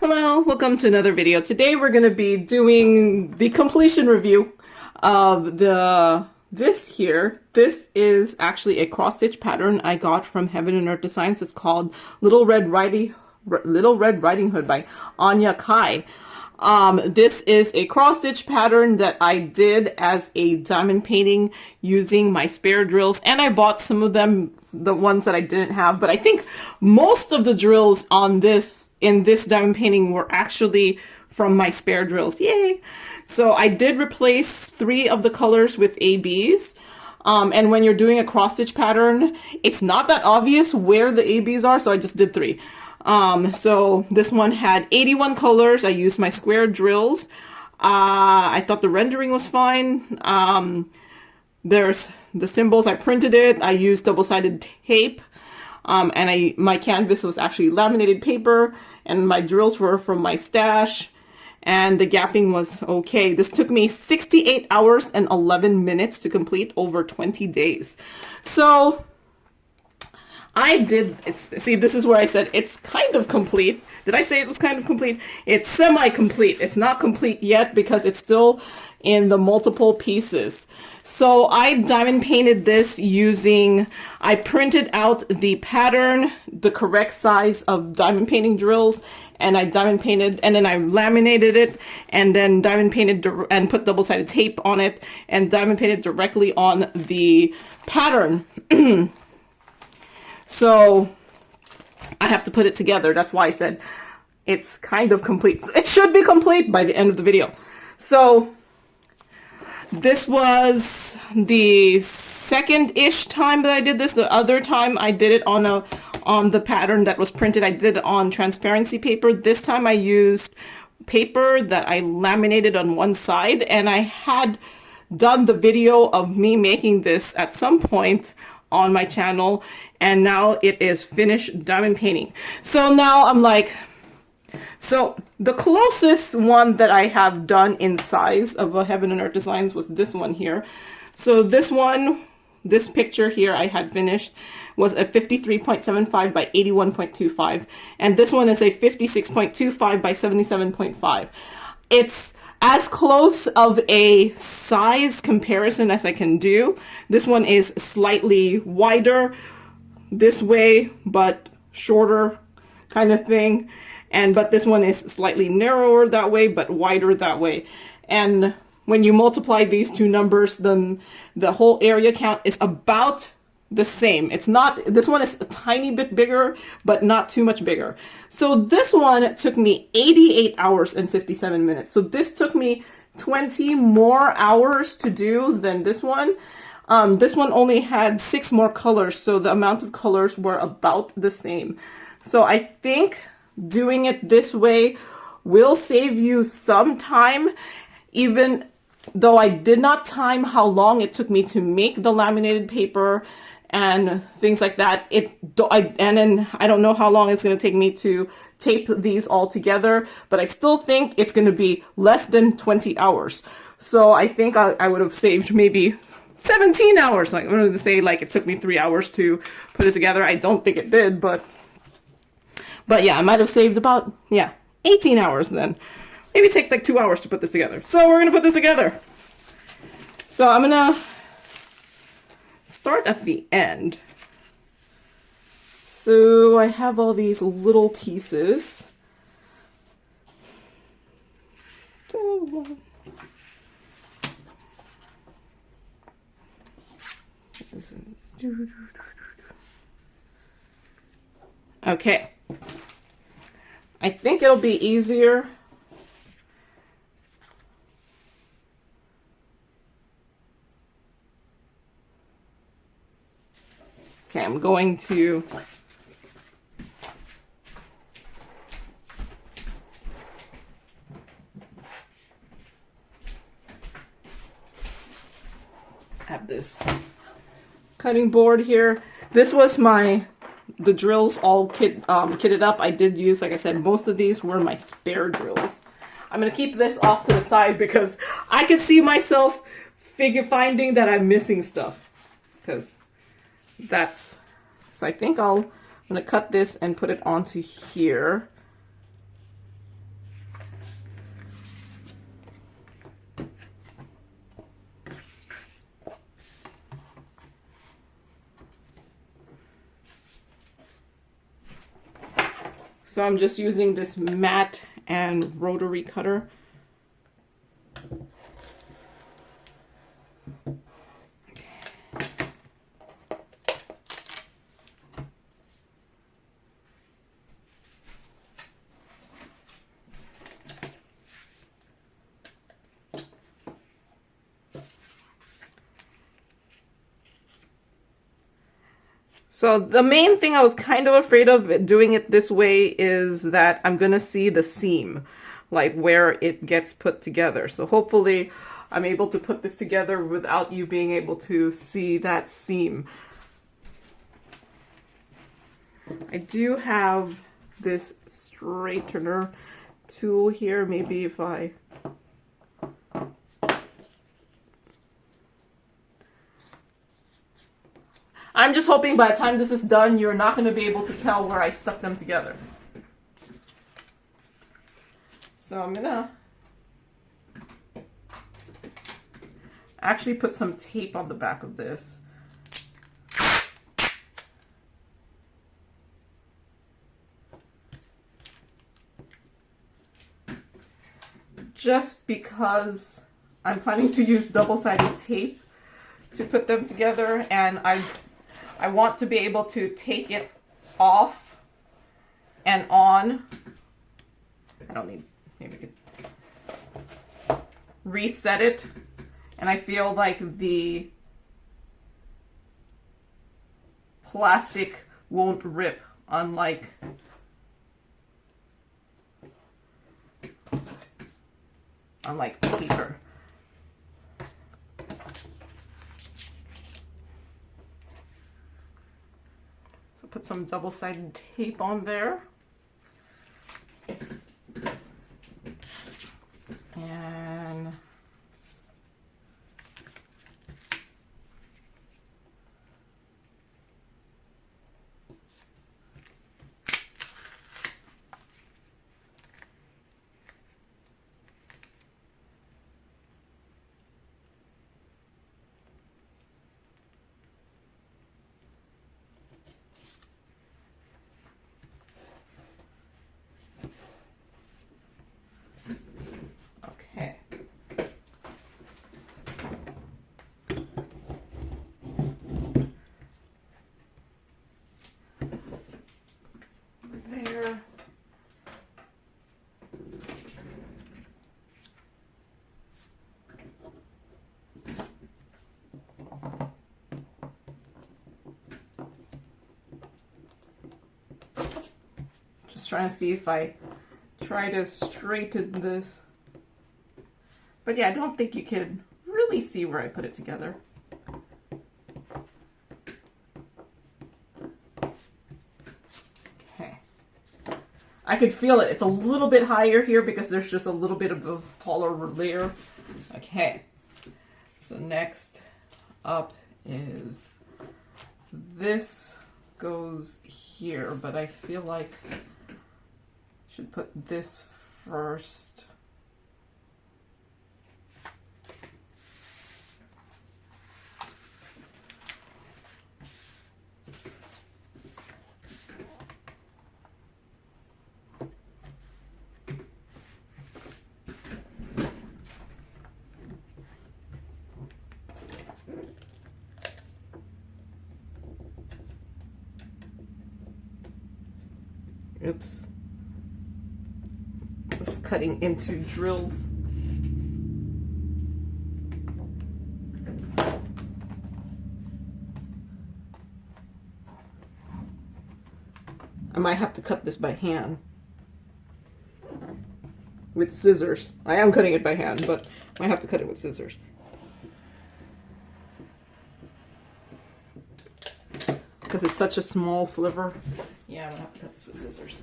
Hello, welcome to another video. Today we're going to be doing the completion review of this here. This is actually a cross stitch pattern I got from Heaven and Earth Designs. It's called Little Red Riding Hood by ANNYA Kai. This is a cross stitch pattern that I did as a diamond painting using my spare drills, and I bought some of them, the ones that I didn't have, but I think most of the drills on this in this diamond painting were actually from my spare drills. Yay! So I did replace 3 of the colors with ABs. And when you're doing a cross stitch pattern, it's not that obvious where the ABs are, so I just did 3. So this one had 81 colors. I used my square drills. I thought the rendering was fine. There's the symbols. I printed it. I used double-sided tape. And my canvas was actually laminated paper, and my drills were from my stash, and the gapping was okay. This took me 68 hours and 11 minutes to complete over 20 days. So see, this is where I said it's kind of complete. Did I say it was kind of complete? It's semi-complete. It's not complete yet because it's still in the multiple pieces. So I diamond painted this I printed out the pattern, the correct size of diamond painting drills, and I diamond painted, and then I laminated it, and then diamond painted and put double-sided tape on it, and diamond painted directly on the pattern. So I have to put it together. That's why I said it's kind of complete. It should be complete by the end of the video. So this was the second-ish time that I did this. The other time I did it on the pattern that was printed. I did it on transparency paper. This time I used paper that I laminated on one side, and I had done the video of me making this at some point on my channel, and now it is finished diamond painting. So now I'm like, so the closest one that I have done in size of a Heaven and Earth Designs was this one here. So this picture here I had finished was a 53.75 by 81.25, and this one is a 56.25 by 77.5. It's as close of a size comparison as I can do. This one is slightly wider this way, but shorter kind of thing. But this one is slightly narrower that way, but wider that way. And when you multiply these two numbers, then the whole area count is about the same. It's not, this one is a tiny bit bigger, but not too much bigger. So this one took me 88 hours and 57 minutes. So this took me 20 more hours to do than this one. This one only had 6 more colors, so the amount of colors were about the same. So I think doing it this way will save you some time, even though I did not time how long it took me to make the laminated paper and things like that. And then I don't know how long it's going to take me to tape these all together, but I still think it's going to be less than 20 hours. So I think I would have saved maybe 17 hours. Like, I'm going to say like it took me 3 hours to put it together. I don't think it did, but yeah, I might have saved about, 18 hours then. Maybe take like 2 hours to put this together. So we're going to put this together. So I'm going to start at the end. So I have all these little pieces. Okay. I think it'll be easier. Okay, I'm going to have this cutting board here. This was the drills all kitted up. I did use, like I said, most of these were my spare drills. I'm going to keep this off to the side because I can see myself finding that I'm missing stuff. Because so I think I'm going to cut this and put it onto here. So I'm just using this mat and rotary cutter. So the main thing I was kind of afraid of doing it this way is that I'm gonna see the seam, like where it gets put together. So hopefully I'm able to put this together without you being able to see that seam. I do have this straightener tool here. Maybe if I... I'm just hoping by the time this is done, you're not going to be able to tell where I stuck them together. So I'm going to actually put some tape on the back of this. Just because I'm planning to use double-sided tape to put them together, and I want to be able to take it off and on. I don't need, maybe we could reset it. And I feel like the plastic won't rip, unlike paper. Put some double-sided tape on there. And trying to see if I try to straighten this. But yeah, I don't think you can really see where I put it together. Okay. I could feel it. It's a little bit higher here because there's just a little bit of a taller layer. Okay. So next up is this goes here, but I feel like should put this first. Oops. Just cutting into drills. I might have to cut this by hand with scissors. I am cutting it by hand, but I might have to cut it with scissors. Because it's such a small sliver. Yeah, I'm gonna have to cut this with scissors.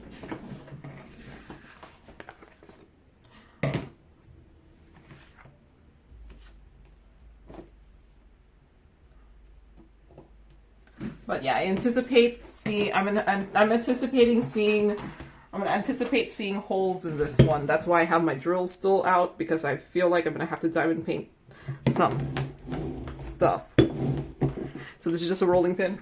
But yeah, I anticipate seeing. I'm gonna anticipate seeing holes in this one. That's why I have my drill still out, because I feel like I'm gonna have to diamond paint some stuff. So this is just a rolling pin.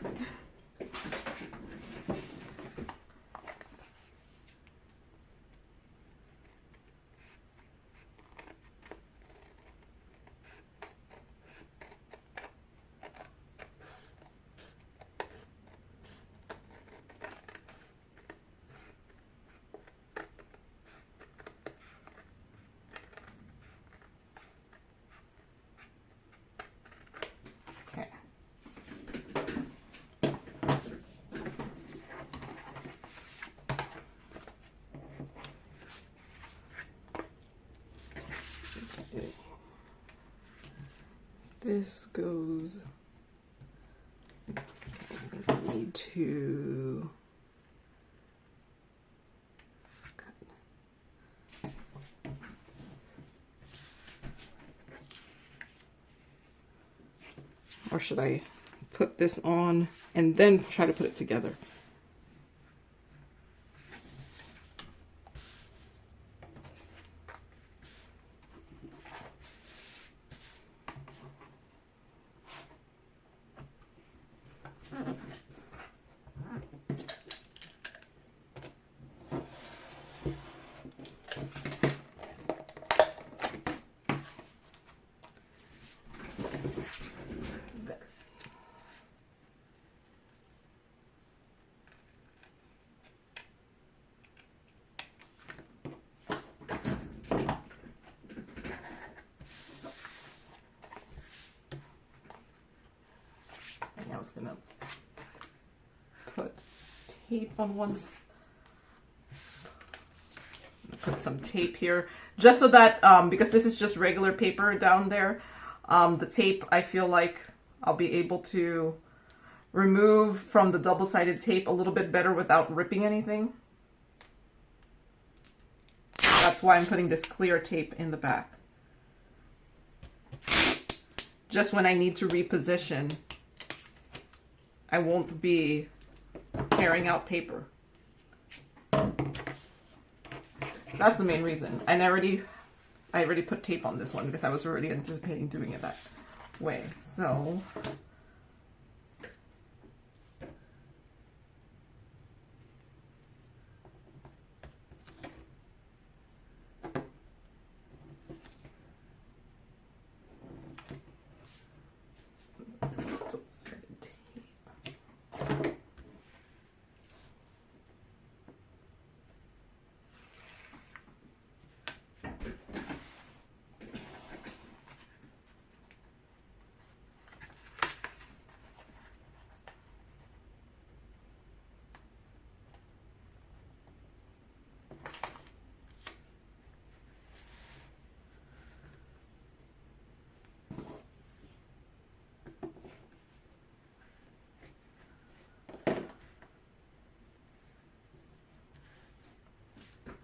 this goes, I need to cut. Or should I put this on and then try to put it together? I was gonna put tape on one. Put some tape here, just so that because this is just regular paper down there, the tape I feel like I'll be able to remove from the double-sided tape a little bit better without ripping anything. That's why I'm putting this clear tape in the back. Just when I need to reposition, I won't be tearing out paper. That's the main reason. I already put tape on this one because I was already anticipating doing it that way. So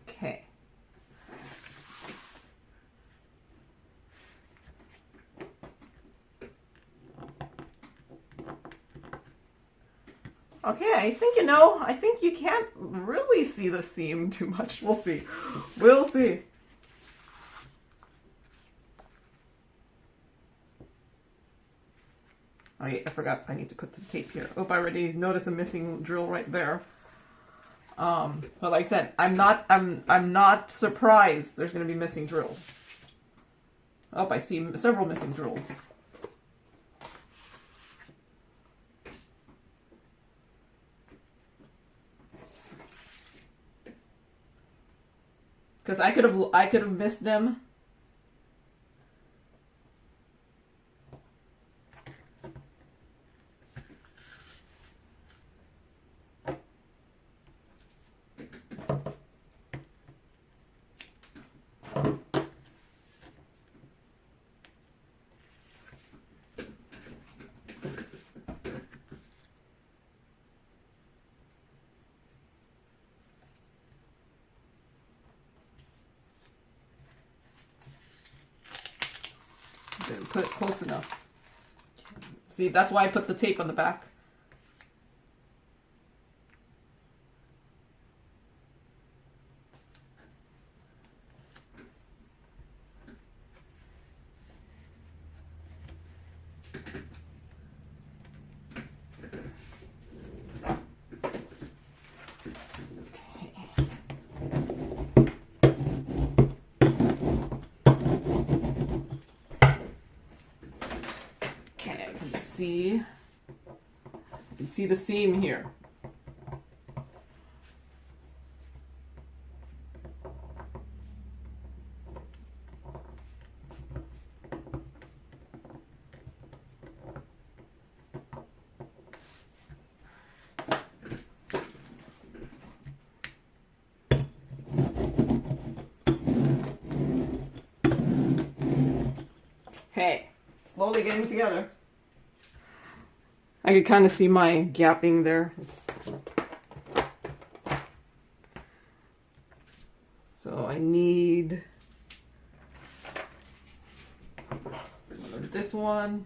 okay. Okay, I think you can't really see the seam too much. We'll see. We'll see. Oh yeah, I forgot I need to put the tape here. Oh, I already noticed a missing drill right there. But like I said, I'm not surprised there's gonna be missing drills. Oh, I see several missing drills. Because I could have missed them. Didn't put it close enough. See, that's why I put the tape on the back. You can see the seam here. Okay, slowly getting together. I could kind of see my gapping there. So I need this one.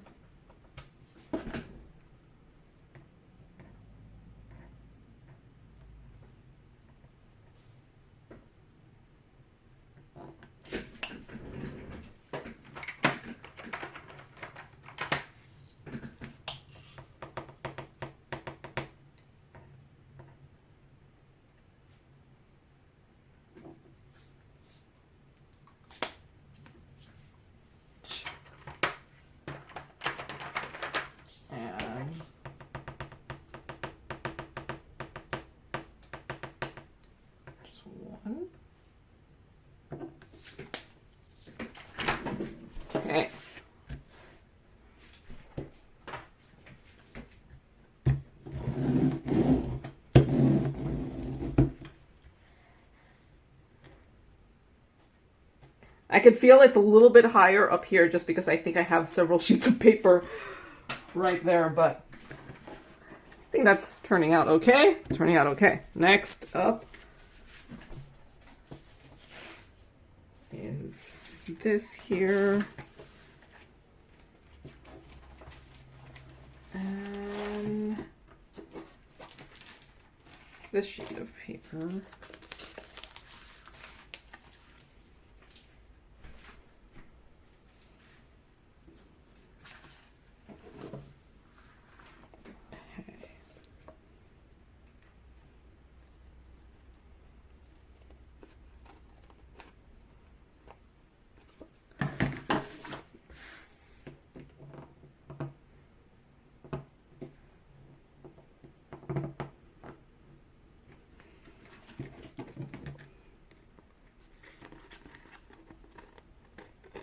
Okay. I could feel it's a little bit higher up here just because I think I have several sheets of paper right there, but I think that's turning out okay. Turning out okay. Next up is this here. And this sheet of paper.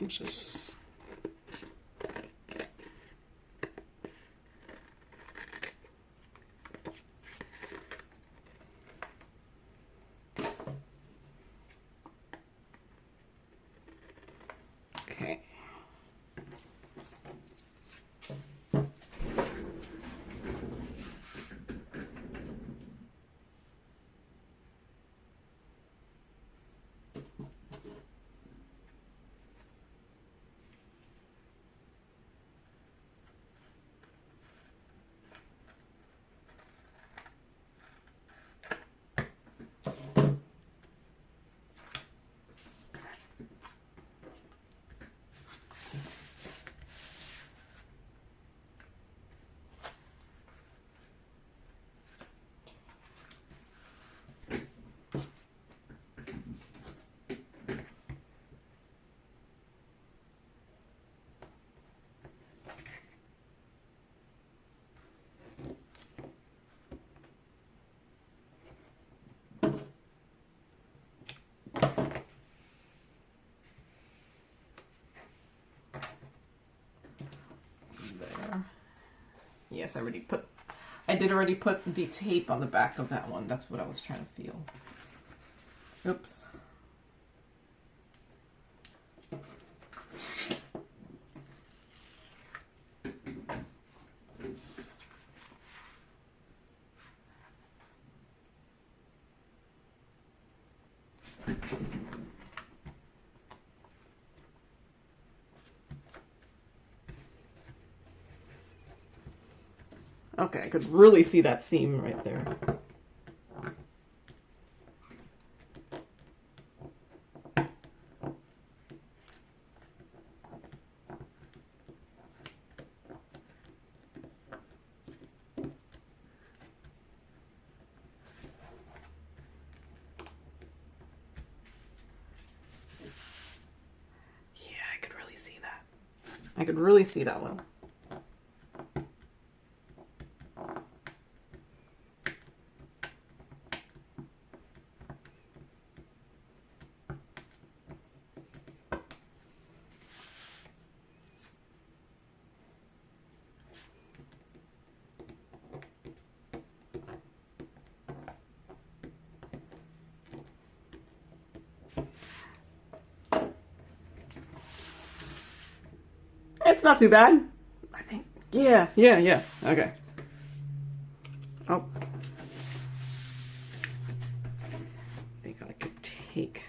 Just okay. Yes, I did already put the tape on the back of that one. That's what I was trying to feel. Oops. Okay, I could really see that seam right there. Yeah, I could really see that. I could really see that one. not too bad. I think, yeah. Okay. Oh. I think I could take...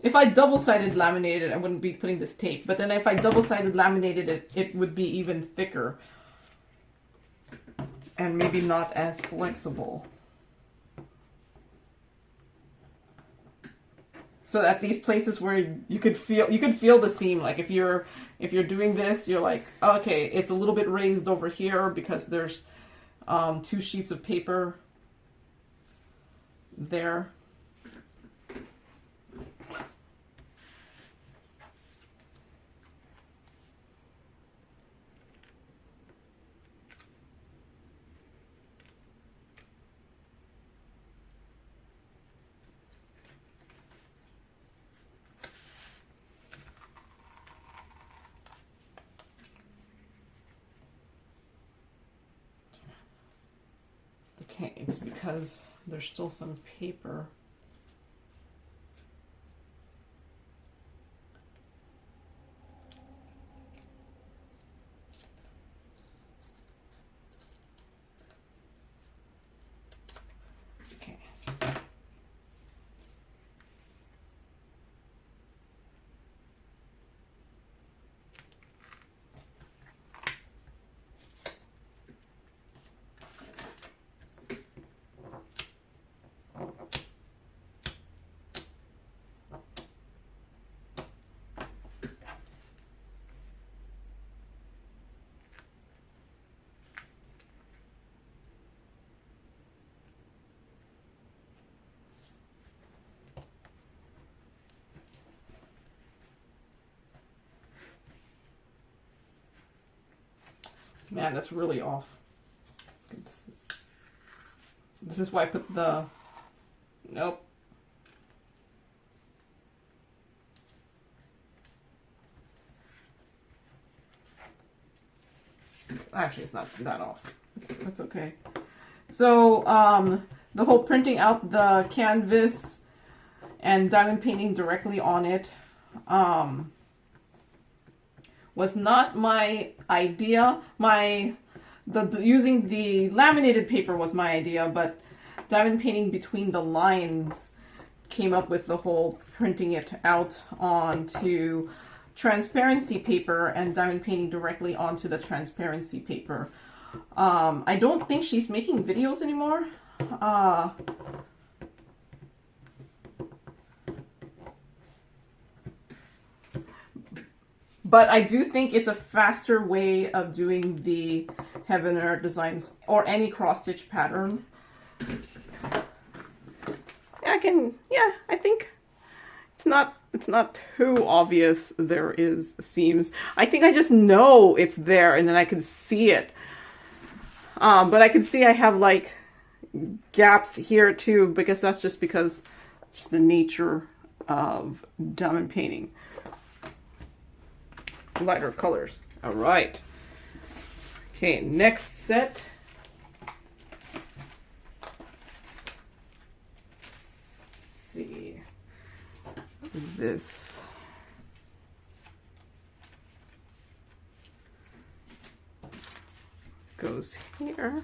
If I double-sided laminated, I wouldn't be putting this tape. But then if I double-sided laminated it, it would be even thicker. And maybe not as flexible. So at these places where you could feel the seam. Like if you're doing this, you're like, okay, it's a little bit raised over here because there's 2 sheets of paper there. Okay, it's because there's still some paper. Okay. Man, that's really off. This is why I put the... Nope. Actually, it's not that off. That's okay. So, the whole printing out the canvas and diamond painting directly on it was not my idea. Using the laminated paper was my idea, but diamond painting between the lines came up with the whole printing it out onto transparency paper and diamond painting directly onto the transparency paper. I don't think she's making videos anymore. But I do think it's a faster way of doing the Heaven and Earth designs or any cross stitch pattern. I think it's not too obvious there is seams. I think I just know it's there and then I can see it. But I can see I have like gaps here too, because that's just the nature of diamond painting. Lighter colors. All right. Okay, next set. Let's see. This. Goes here.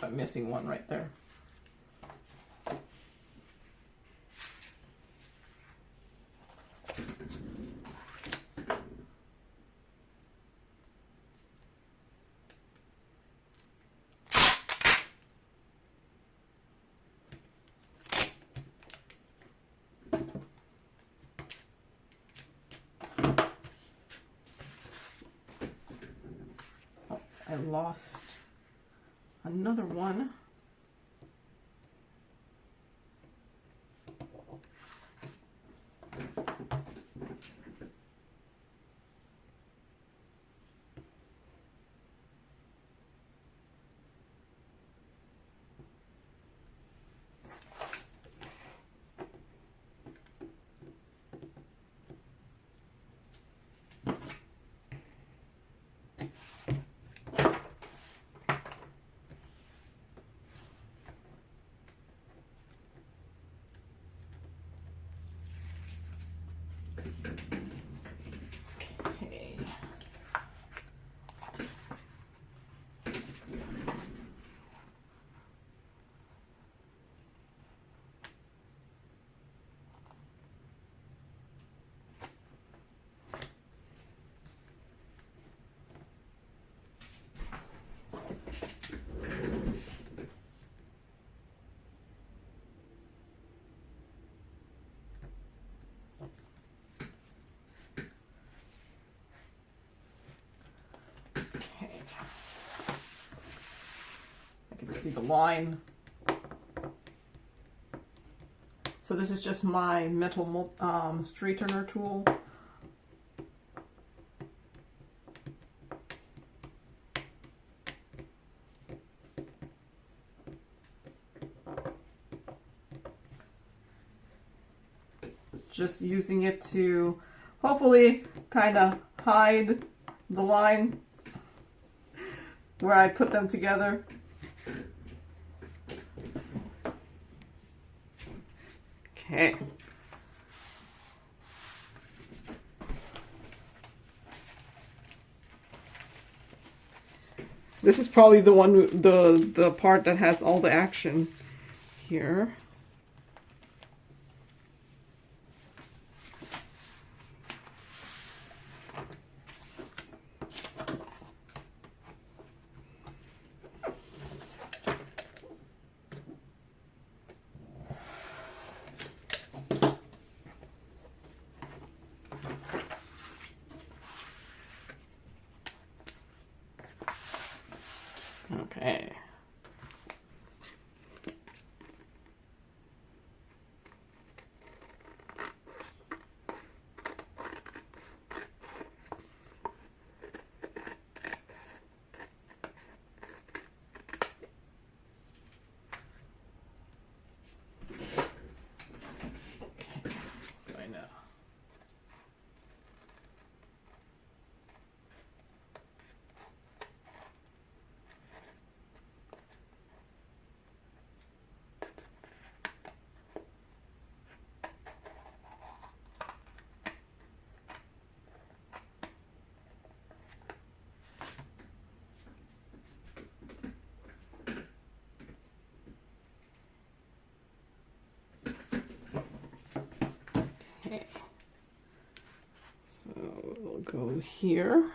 I'm missing one right there. I lost another one. See the line. So this is just my metal straightener tool. Just using it to hopefully kind of hide the line where I put them together. Okay. This is probably the one, the part that has all the action here. Okay. Okay, so we'll go here.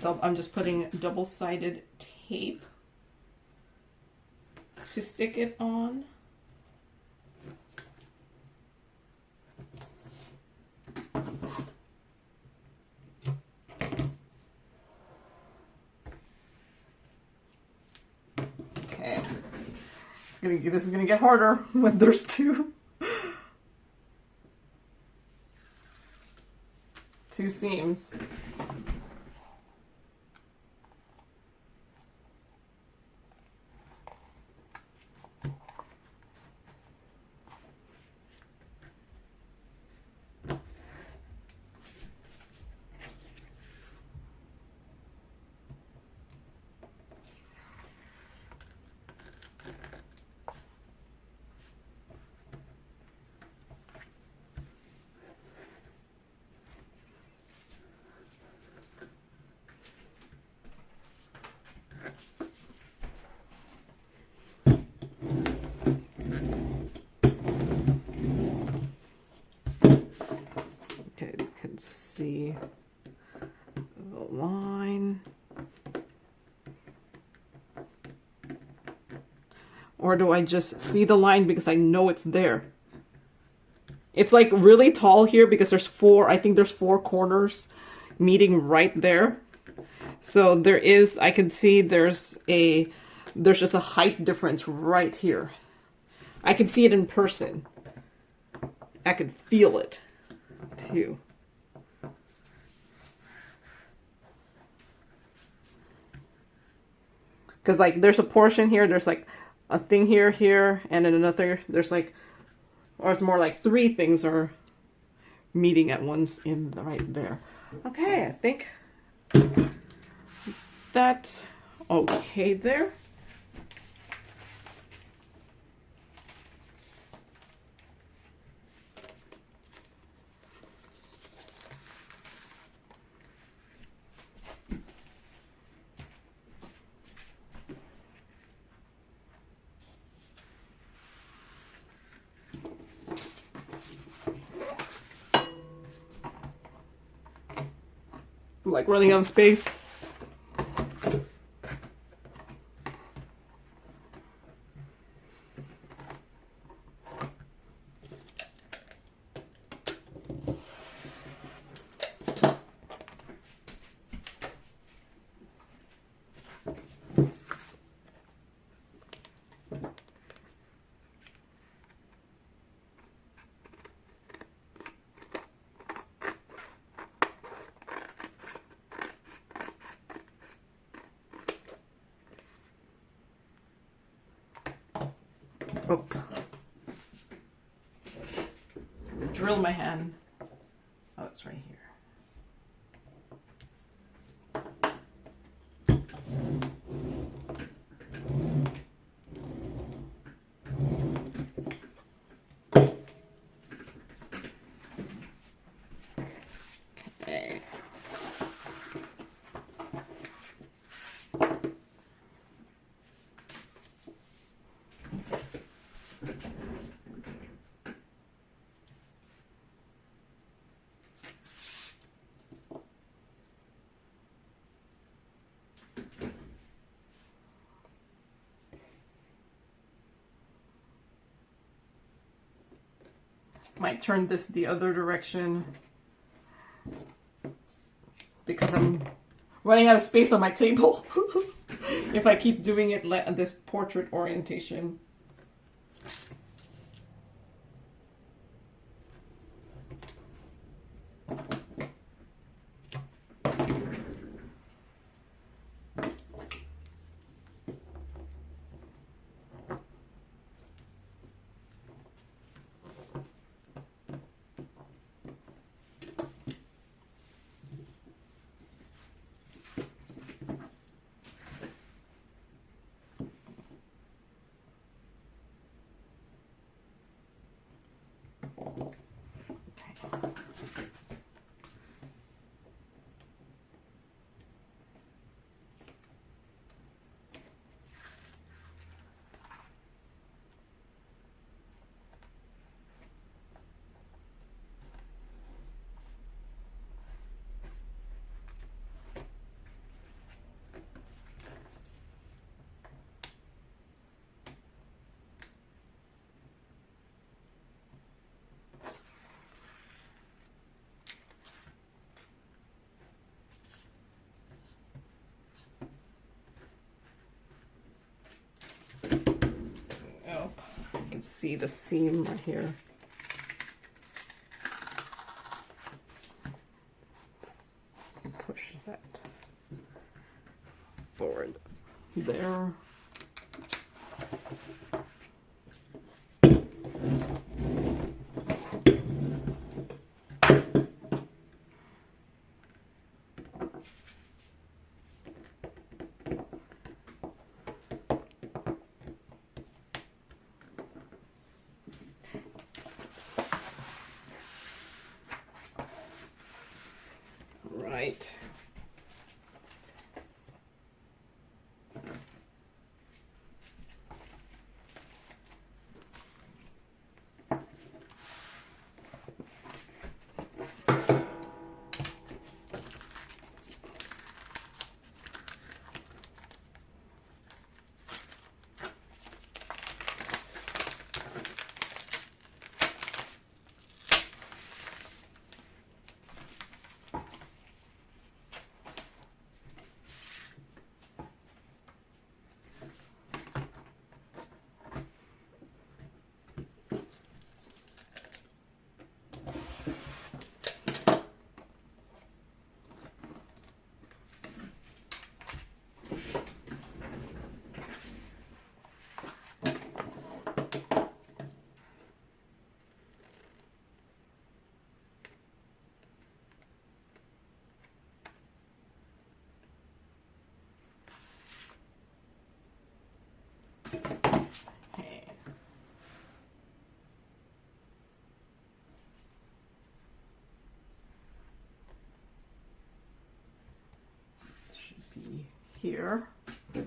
So I'm just putting double-sided tape to stick it on. Okay. This is gonna get harder when there's two seams. see the line. Or do I just see the line because I know it's there? It's like really tall here because there's four, I think there's four corners meeting right there. So there is, I can see there's just a height difference right here. I can see it in person. I can feel it too. Because like there's a portion here, there's like a thing here, and then another, there's like, or it's more like three things are meeting at once in right there. Okay, I think that's okay there. I'm like running out of space. Oh. Drill my hand. Oh, it's right here. Okay. Might turn this the other direction because I'm running out of space on my table if I keep doing it this portrait orientation. See the seam right here. Push that forward there. Right. Okay. It should be here. Okay.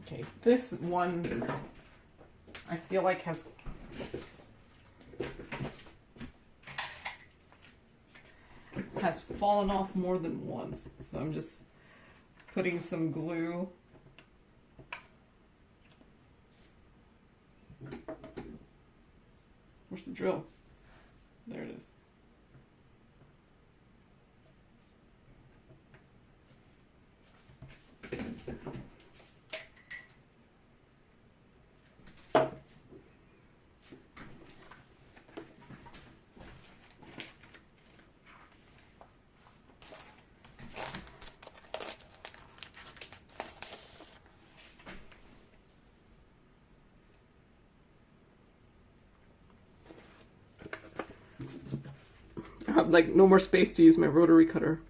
Okay, this one I feel like has fallen off more than once, so I'm just putting some glue. Where's the drill? There it is. I have like no more space to use my rotary cutter.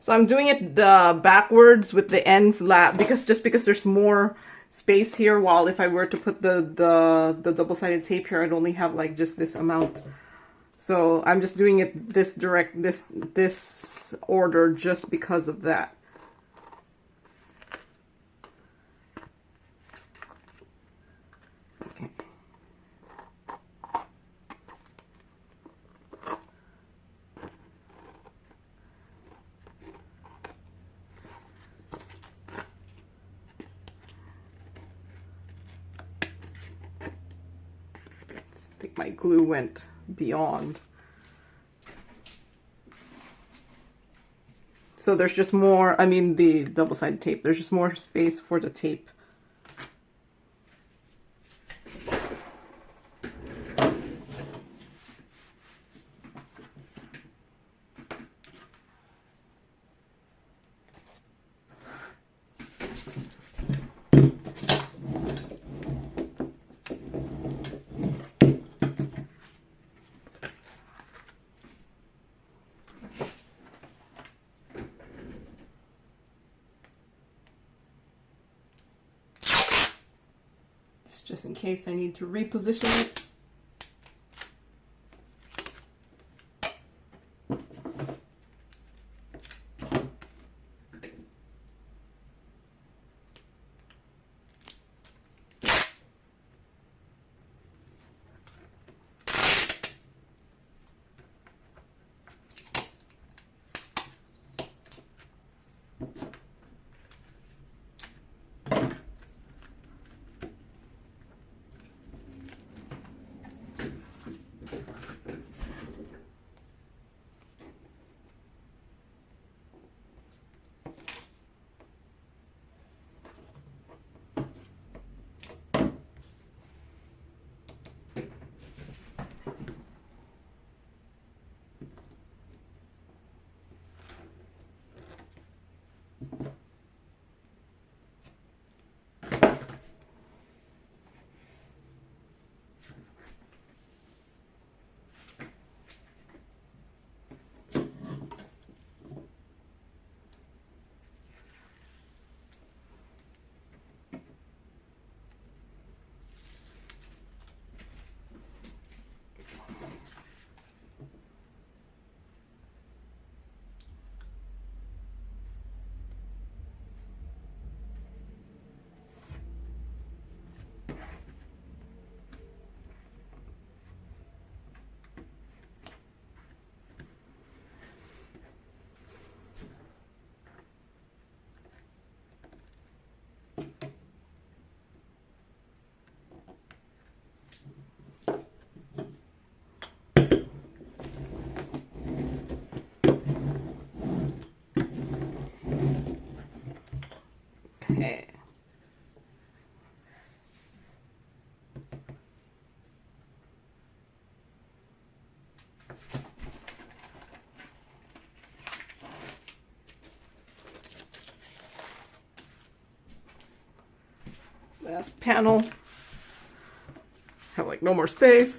So I'm doing it backwards with the end flat because there's more space here, while if I were to put the double-sided tape here, I'd only have like just this amount. So I'm just doing it this order just because of that. Okay. I think my glue went beyond. So there's just more, I mean the double-sided tape, there's just more space for the tape. just in case I need to reposition it. Okay. Last panel. Have like no more space.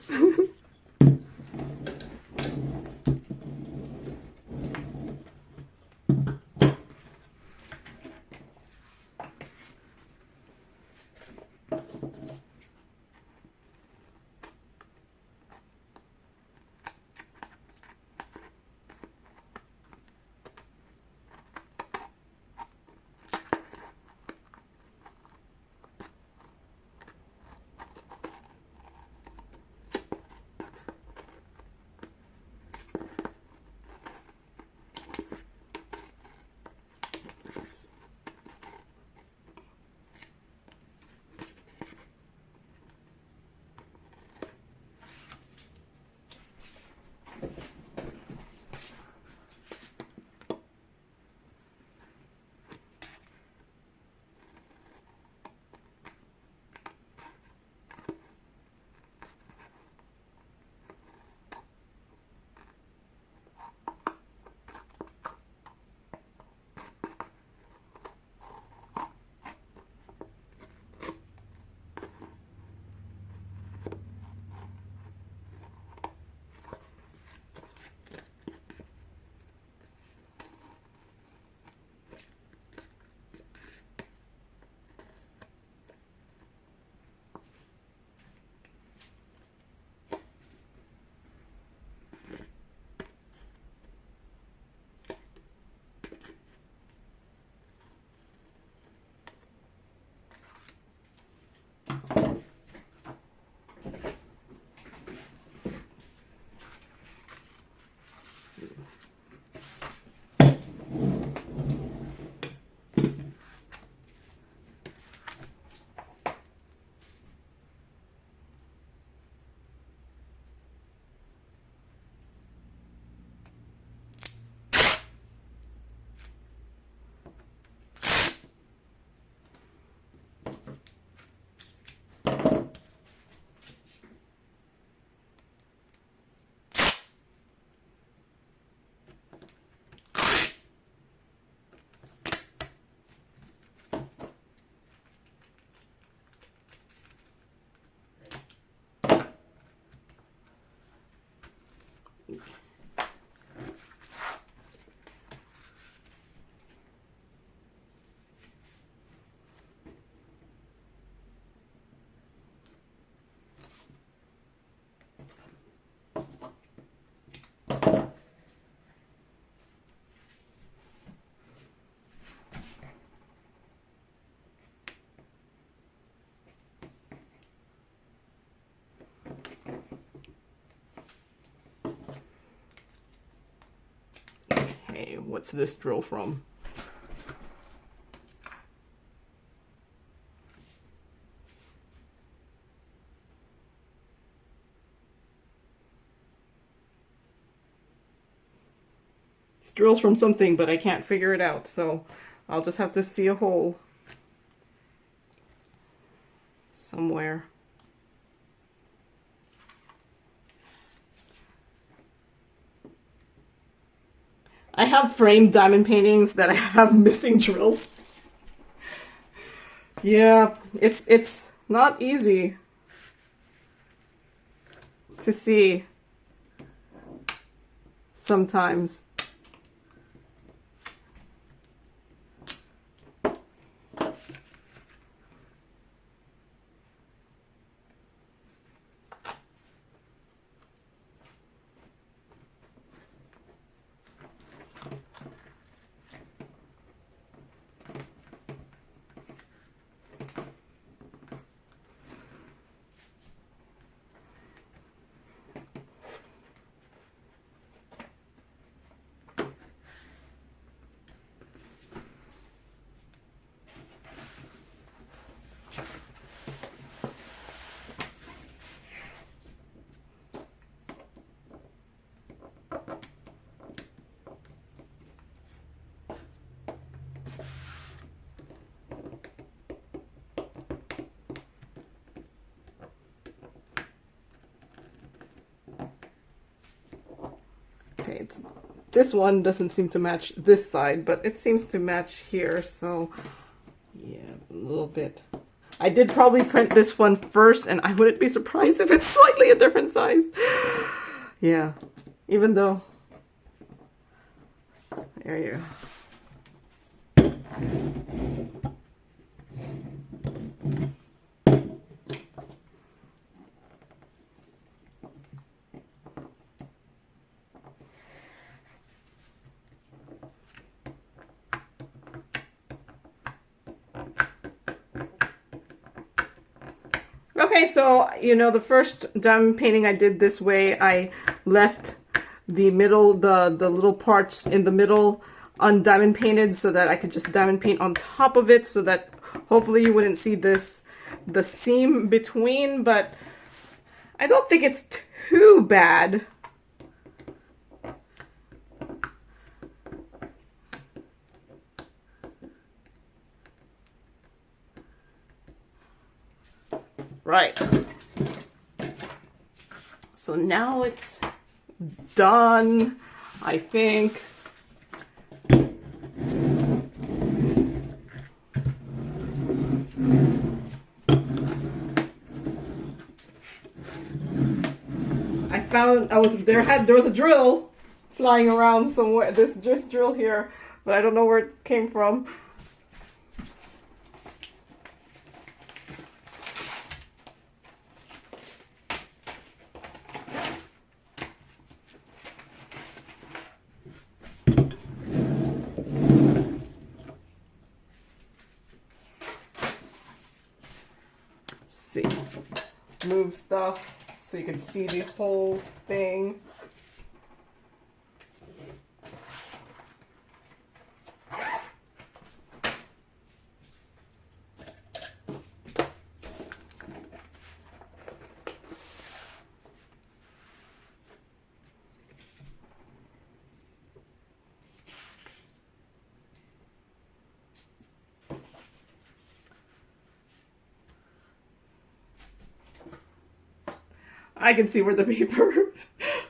What's this drill from? This drill's from something, but I can't figure it out, so I'll just have to see a hole somewhere. I have framed diamond paintings that I have missing drills. Yeah, it's not easy to see sometimes. Okay, this one doesn't seem to match this side, but it seems to match here, so yeah, a little bit. I did probably print this one first, and I wouldn't be surprised if it's slightly a different size. Yeah, even though, there you go. Okay, so, you know, the first diamond painting I did this way, I left the middle, the little parts in the middle undiamond painted so that I could just diamond paint on top of it so that hopefully you wouldn't see this, the seam between, but I don't think it's too bad. Right. So now it's done, I think. I found there was a drill flying around somewhere. This drill here, but I don't know where it came from. See, move stuff so you can see the whole thing. I can see where the paper,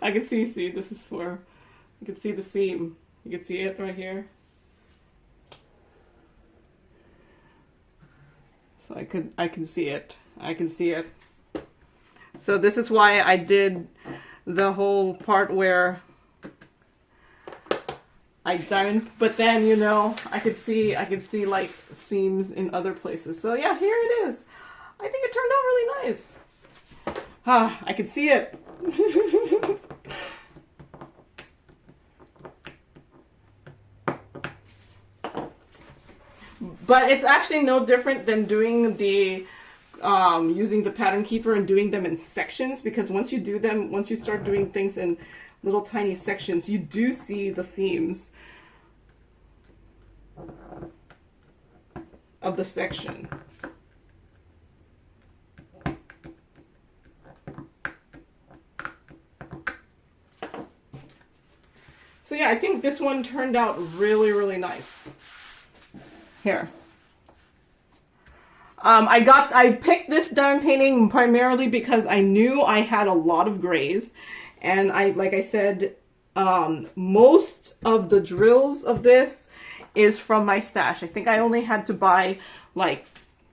I can see, this is where, you can see the seam. You can see it right here. So I can see it. I can see it. So this is why I did the whole part where I diamond, but then, you know, I could see like seams in other places. So yeah, here it is. I think it turned out really nice. Ah, I can see it. But it's actually no different than doing the using the pattern keeper and doing them in sections, because once you start doing things in little tiny sections, you do see the seams. of the section. So yeah, I think this one turned out really, really nice. Here. I picked this diamond painting primarily because I knew I had a lot of grays, and like I said, most of the drills of this is from my stash. I think I only had to buy like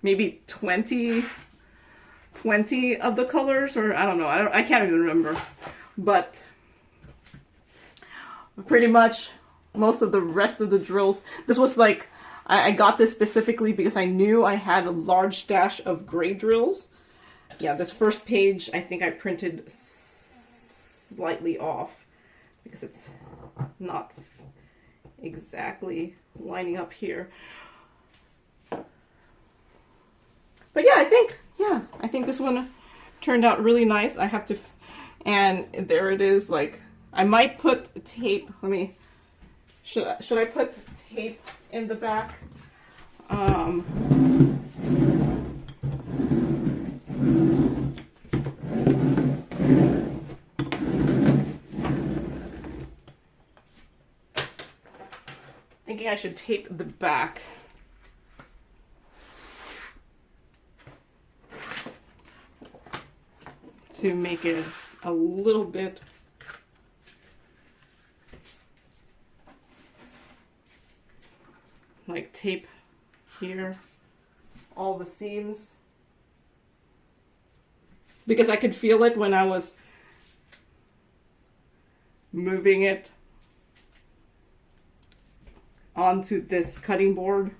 maybe 20 of the colors, or I don't know, I can't even remember, but pretty much most of the rest of the drills, this was like, I got this specifically because I knew I had a large stash of gray drills. Yeah, this first page I think I printed slightly off because it's not exactly lining up here. But yeah, I think this one turned out really nice. I have to, and there it is. Like, I might put tape. Let me, should I put tape in the back? Thinking I should tape the back. To make it a little bit like tape here all the seams, because I could feel it when I was moving it onto this cutting board.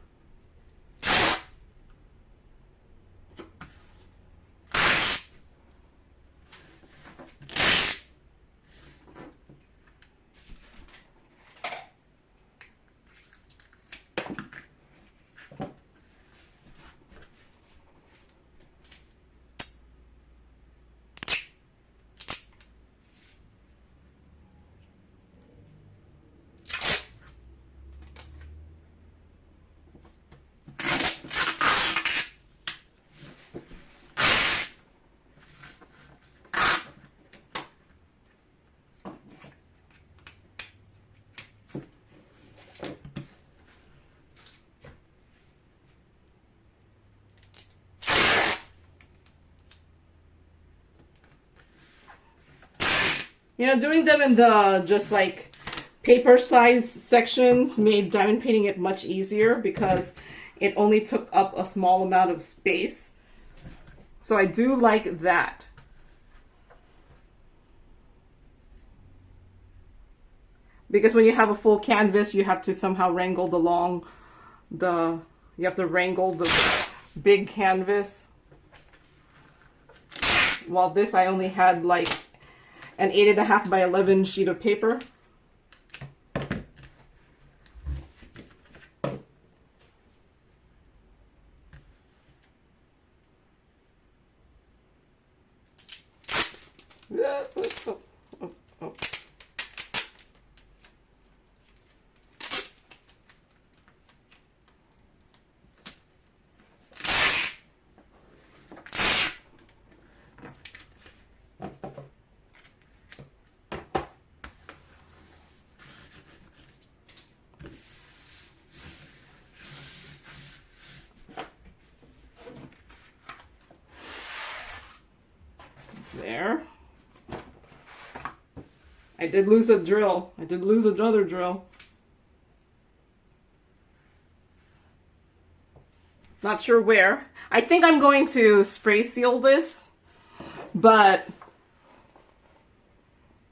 You know, doing them in the just like paper size sections made diamond painting it much easier because it only took up a small amount of space. So I do like that. Because when you have a full canvas, you have to somehow wrangle you have to wrangle the big canvas. While this, I only had like an 8.5 by 11 sheet of paper. Oh. There. I did lose a drill. I did lose another drill. Not sure where. I think I'm going to spray seal this, but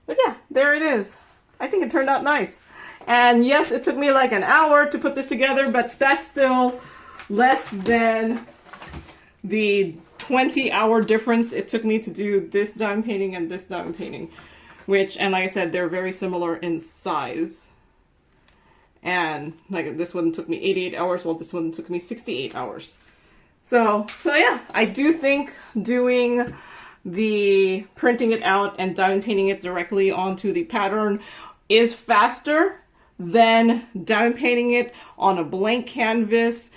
yeah, there it is. I think it turned out nice. And yes, it took me like an hour to put this together, but that's still less than the 20-hour difference it took me to do this diamond painting and this diamond painting, which, and like I said, they're very similar in size. And like this one took me 88 hours, while this one took me 68 hours. So yeah, I do think doing the printing it out and diamond painting it directly onto the pattern is faster than diamond painting it on a blank canvas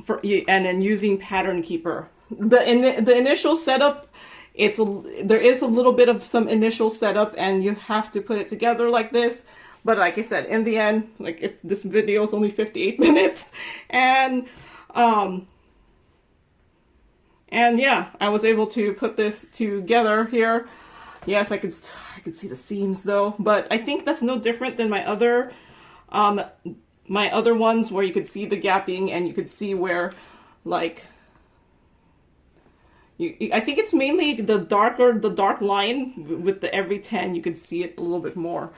and then using Pattern Keeper. The initial setup, there is a little bit of some initial setup, and you have to put it together like this. But like I said, in the end, like this video is only 58 minutes, and yeah, I was able to put this together here. Yes, I could see the seams though, but I think that's no different than my other ones where you could see the gapping and you could see where, like, I think it's mainly the dark line with the every 10, you could see it a little bit more.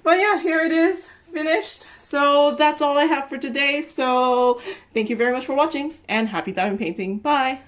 But yeah, here it is, finished. So that's all I have for today. So thank you very much for watching, and happy diamond painting. Bye.